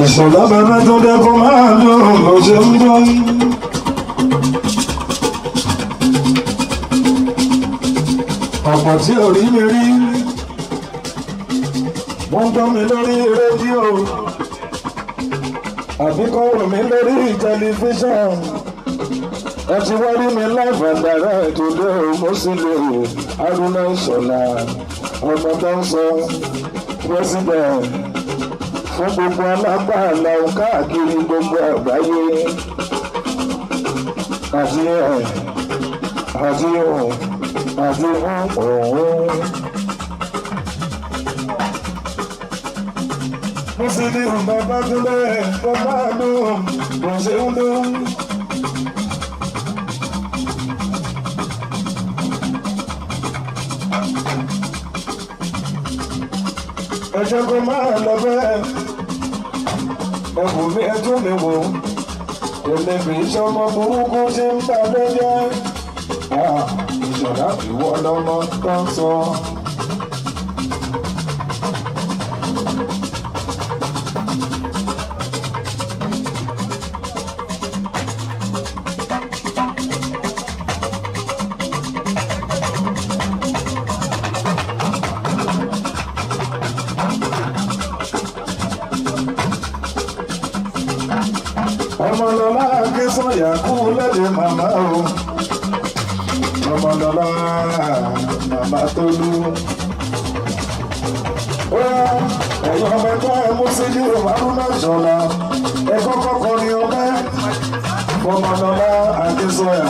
Ishola bẹ̀rẹ̀ tó dé kó máa dùn ló ṣe ń dún. Ọ̀pọ̀ tí ò rí mi rí, wọ́n gbọ́ mi lórí rédíò, àbí kọ́ wò mí lórí tẹlifíṣàn. Ẹ ti wá rí mi live and direct today o, Musiliu, Haruna Ishola, ọmọ tó ń sọ president fún gbogbo alágbàlá káàkiri gbogbo àgbáyé àti òun. Musiliu bàbá tó lẹ̀ bàbá dùn bó ṣe ń dùn. Ẹ jẹ́ kó máa lọ bẹ́ẹ̀. Ẹ̀bùn mi ẹjọ́ mi wò, kò lè fi ìṣọmọ burúkú tí ń bá lẹ́yẹ. Ìṣọ̀lá ìwọ lọ́mọ tó ń sọ. Ọmọlọ́lá Akínsọ́yà kú lẹ́dẹ̀ màmá o. Ọmọlọ́lá màmá Tolú. Ẹ̀yin ọmọ ẹgbẹ́ Musiliu Haruna Ishola. Ẹ kọ́kọ́ kọrin ọpẹ́. Ọmọlọ́lá Akínsọ́yà.